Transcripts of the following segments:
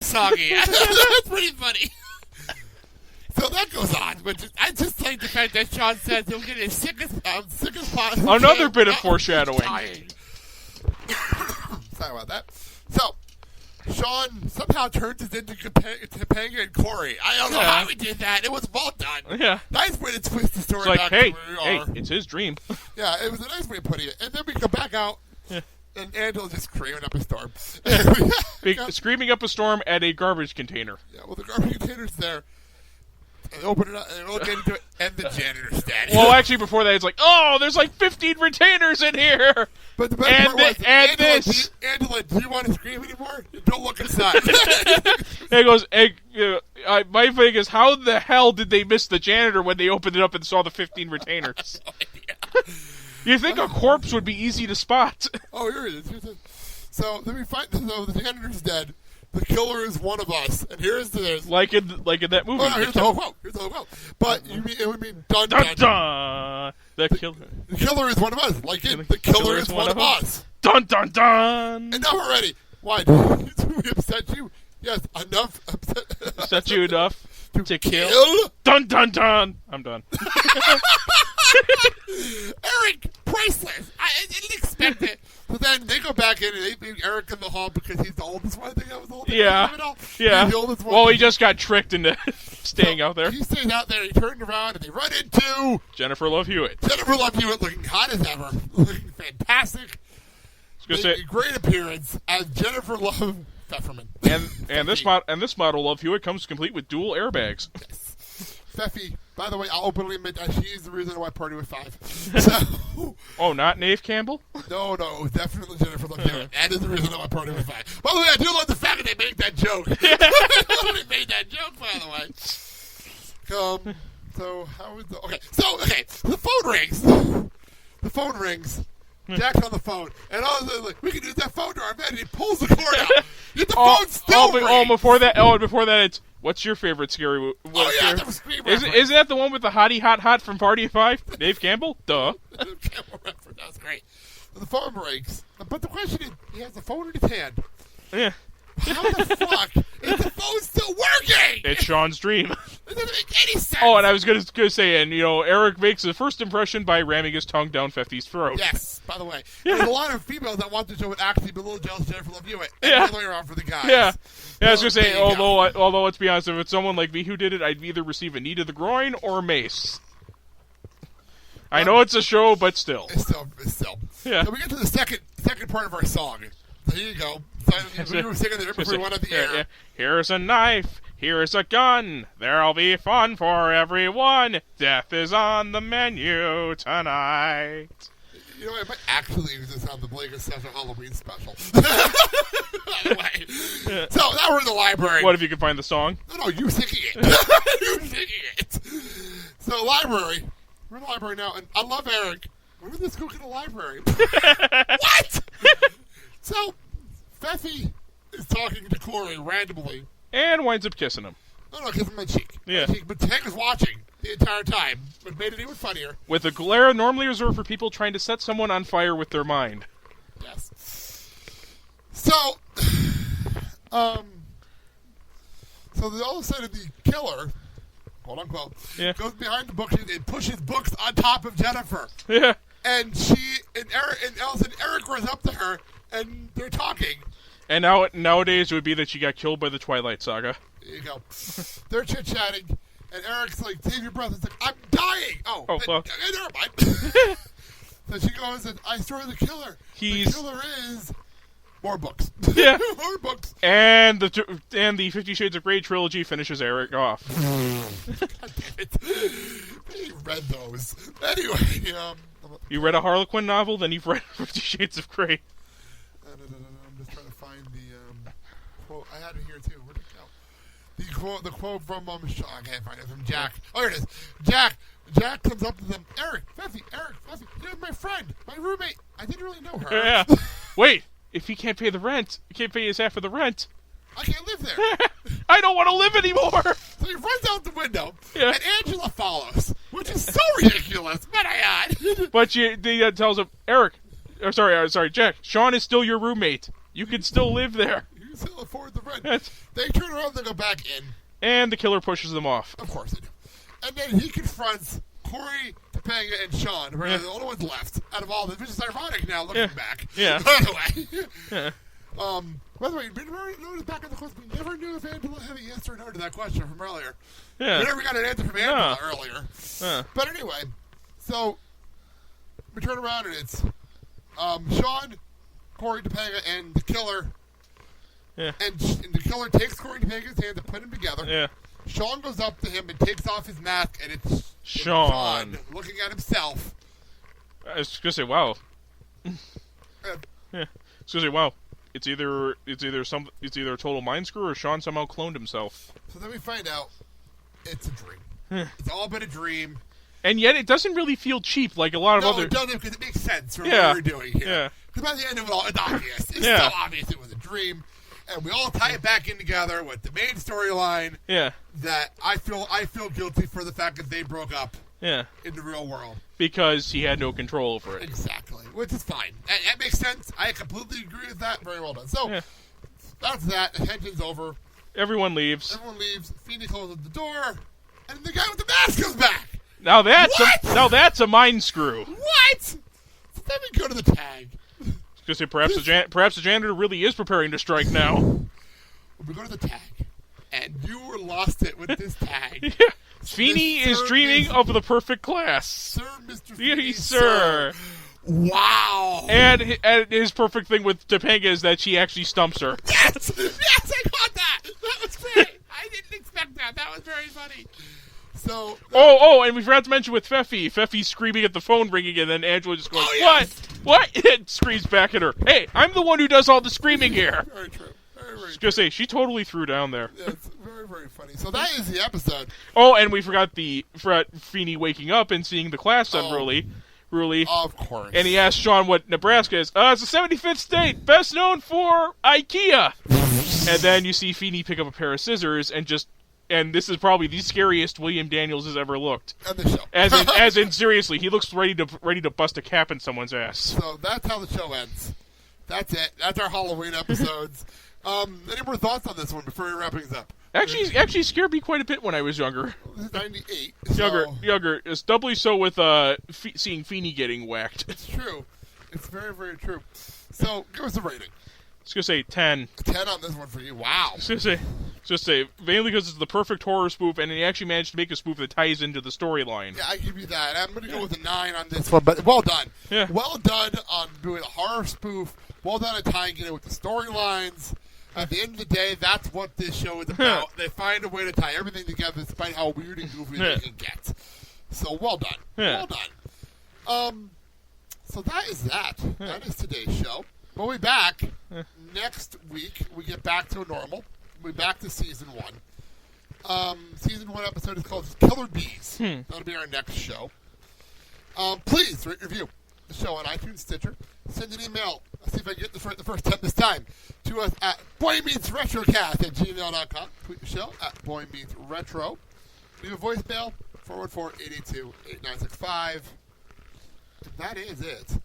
soggy. That's pretty funny. So that goes on, but I just like the fact that Shawn says he'll get his sickest possible. Another bit of foreshadowing. Sorry about that. So, Shawn somehow turns it into Topanga and Cory. I don't know how he did that. It was well done. Yeah. Nice way to twist the story It's like, back hey, to where we are. it's his dream. Yeah, it was a nice way of putting it. And then we come back out, and Angela's just screaming up a storm. Screaming up a storm at a garbage container. Yeah, well, the garbage container's there. And open it up, and we'll get into it, and the janitor's dead. Well, actually, before that, it's like, oh, there's like 15 retainers in here. But the best part was, this. Angela, do you want to scream anymore? Don't look inside. He goes, hey, my thing is, how the hell did they miss the janitor when they opened it up and saw the 15 retainers? You think a corpse would be easy to spot? Oh, here it is. So then we find the janitor's dead. The killer is one of us, and here's the like in that movie. Oh, here's the whole quote. But it would mean dun dun dun. Dun. The killer is one of us. Like it, the killer is one of us. Dun dun dun. And now we're ready. Why? Did we upset you? Yes, enough. Upset you enough to kill? Dun dun dun. I'm done. Eric, priceless. I didn't expect it. But then they go back in and they leave Eric in the hall because he's the oldest one. I think that was the oldest one. Yeah. He's the oldest one. Well, he just got tricked into staying out there. He stays out there. He turned around and they run into Jennifer Love Hewitt. Jennifer Love Hewitt looking hot as ever. Looking fantastic. Great appearance as Jennifer Love Pfefferman. And this model Love Hewitt comes complete with dual airbags. Yes. Pfeffy, by the way, I'll openly admit that she is the reason why I party with 5. So, oh, not Nave Campbell? No, it was definitely Jennifer Love Hewitt. That is the reason why I party with 5. By the way, I do love the fact that they made that joke. They made that joke, by the way. The phone rings. The phone rings. Jack's on the phone, and all of a sudden, like, we can use that phone to our advantage. He pulls the cord out. Yet the phone's still ringing. Before that, it's, what's your favorite scary movie? That was Scream reference. Isn't that the one with the hottie hot from Party of 5? Dave Campbell? Duh. Dave Campbell reference. That was great. The phone breaks. But the question is, he has the phone in his hand. Yeah. How the fuck is the phone still working? It's Shawn's dream. It doesn't make any sense. Oh, and I was going to say, and Eric makes his first impression by ramming his tongue down Feffy's throat. Yes, by the way. There's a lot of females that want the show would actually be a little jealous of Jennifer Love Hewitt. And the other way around for the guys. Yeah. I was going to say, although let's be honest, if it's someone like me who did it, I'd either receive a knee to the groin or mace. I know it's a show, but still. It's still. Yeah. So we get to the second part of our song. So here you go. We were singing there before we went on the air. Here's a knife. Here's a gun. There'll be fun for everyone. Death is on the menu tonight. You know, I might actually use this on the Blake Special Halloween special. By the way. So now we're in the library. What if you can find the song? No, you singing it. You singing it. So library. We're in the library now, and I love Eric. When did this go to the library? What? So, Pfeffy is talking to Cory randomly. And winds up kissing him. No, kiss him on the cheek. Yeah. But Tank is watching the entire time, but made it even funnier. With a glare normally reserved for people trying to set someone on fire with their mind. Yes. So, all of a sudden the killer, quote unquote, goes behind the bookshelf and pushes books on top of Jennifer. Yeah. And Eric runs up to her, and they're talking. And nowadays it would be that she got killed by the Twilight Saga. There you go. They're chit-chatting, and Eric's like, save your breath. It's like, I'm dying. Never mind. So she goes, and I saw the killer. The killer is more books. Yeah. More books. And the 50 Shades of Grey trilogy finishes Eric off. God damn it. He read those. Anyway, you read a Harlequin novel, then you've read 50 Shades of Grey. I'm just trying to find the quote. I had it here too. Where'd it go? The quote from I can't find it, from Jack. Oh, here it is. Jack comes up to them. Eric, Pfeffy, you're my friend, my roommate. I didn't really know her. Yeah. Wait, if he can't pay the rent, he can't pay his half of the rent. I can't live there. I don't want to live anymore. So he runs out the window, and Angela follows, which is so ridiculous. But I add. But she tells him, Jack, Shawn is still your roommate. You can still live there. You still afford the rent. They turn around, they go back in. And the killer pushes them off. Of course they do. And then he confronts Cory, Topanga, and Shawn, who are the only ones left out of all this, which is ironic now looking back. Yeah. By the way. By the way, notice back in the quiz, we never knew if Angela had a yes or no to that question from earlier. Yeah. We never got an answer from Angela earlier. But anyway, so we turn around and it's Shawn, Cory, Topanga, and the killer. Yeah. And the killer takes Cory Topanga's hand to put him together. Yeah. Shawn goes up to him and takes off his mask, and it's Shawn looking at himself. I was gonna say, wow. Yeah. I was gonna say, wow. It's either a total mind screw or Shawn somehow cloned himself. So then we find out it's a dream. It's all been a dream. And yet it doesn't really feel cheap like a lot of other... No, it doesn't, because it makes sense for what we're doing here. Yeah. Because by the end of it all, it's obvious. It's so obvious it was a dream. And we all tie it back in together with the main storyline. Yeah. That I feel guilty for the fact that they broke up. Yeah. In the real world. Because he had no control over it. Exactly. Which is fine. That makes sense. I completely agree with that. Very well done. So, that's that. The tension's over. Everyone leaves. Feeney closes the door. And the guy with the mask comes back. Now that's a mind screw. What? So then we go to the tag. Because perhaps the janitor really is preparing to strike now. We go to the tag. And you lost it with this tag. Yeah. Feeney is dreaming of the perfect class. Sir, Mr. Feeney, Yes, sir. Wow. And his perfect thing with Topanga is that she actually stumps her. Yes, I got that. That was great. I didn't expect that. That was very funny. So. And we forgot to mention with Feffy. Feffy's screaming at the phone ringing, and then Angela just goes, What? And screams back at her. Hey, I'm the one who does all the screaming here. Very true. I was going to say, she totally threw down there. Yeah, it's very, very funny. So that is the episode. Oh, and we forgot Feeney waking up and seeing the class unruly. Of course. And he asked Shawn what Nebraska is. It's the 75th state, best known for IKEA. And then you see Feeney pick up a pair of scissors and this is probably the scariest William Daniels has ever looked. On the show. As in, seriously, he looks ready to bust a cap in someone's ass. So that's how the show ends. That's it. That's our Halloween episodes. Any more thoughts on this one before we wrap things up? Actually scared me quite a bit when I was younger. This is 98. Younger. It's doubly so with seeing Feeney getting whacked. It's true. It's very, very true. So, give us a rating. I was going to say 10. 10 on this one for you. Wow. I was going to say, mainly because it's the perfect horror spoof, and he actually managed to make a spoof that ties into the storyline. Yeah, I give you that. I'm going to go with a 9 on this one, but well done. Yeah. Well done on doing a horror spoof. Well done at tying it in with the storylines. At the end of the day, that's what this show is about. They find a way to tie everything together despite how weird and goofy they can get. So, well done. Yeah. Well done. So that is that. That is today's show. We'll be back next week. We get back to normal. We'll be back to Season 1. Season 1 episode is called Killer Bees. That'll be our next show. Please rate and review the show on iTunes, Stitcher. Send an email. I'll see if I can get this right the first time this time. To us at boymeetsretrocast@gmail.com. Tweet the show at boymeetsretro. Leave a voicemail, 414-882-8965. That is it.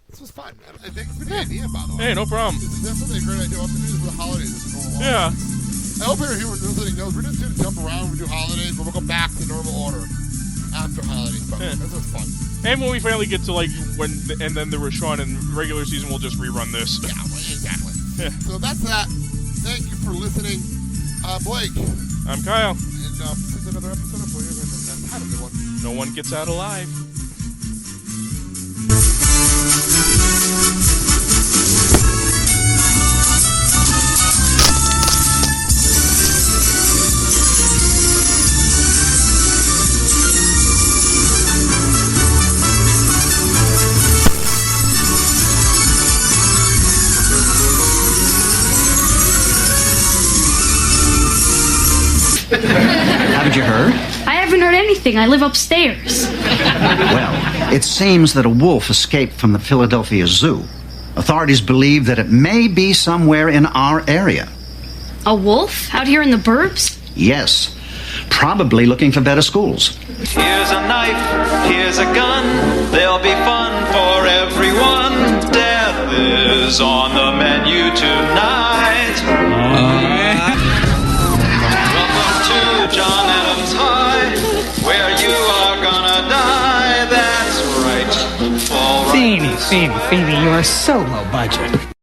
This was fun. I think it's a good idea, by the way. Hey, no problem. This is definitely a great idea. We'll have to do this for the holidays as we go along. Yeah. I hope everyone who was listening knows we're just going to jump around. We do holidays, but we'll go back to normal order after holidays. But this was fun. And when we finally get to and then there was Shawn in regular season, we'll just rerun this. Yeah, well, exactly. Yeah. So that's that. Thank you for listening. Blake. I'm Kyle. And this is another episode of Boy Meets. Have a good one. No one gets out alive. Haven't you heard? I haven't heard anything. I live upstairs. Well, it seems that a wolf escaped from the Philadelphia Zoo. Authorities believe that it may be somewhere in our area. A wolf? Out here in the burbs? Yes, probably looking for better schools. Here's a knife, here's a gun, there'll be fun for everyone. Death is is on the menu tonight. Welcome to John Adams High, where you are gonna die. That's right. All right. Feeny, you are so low budget.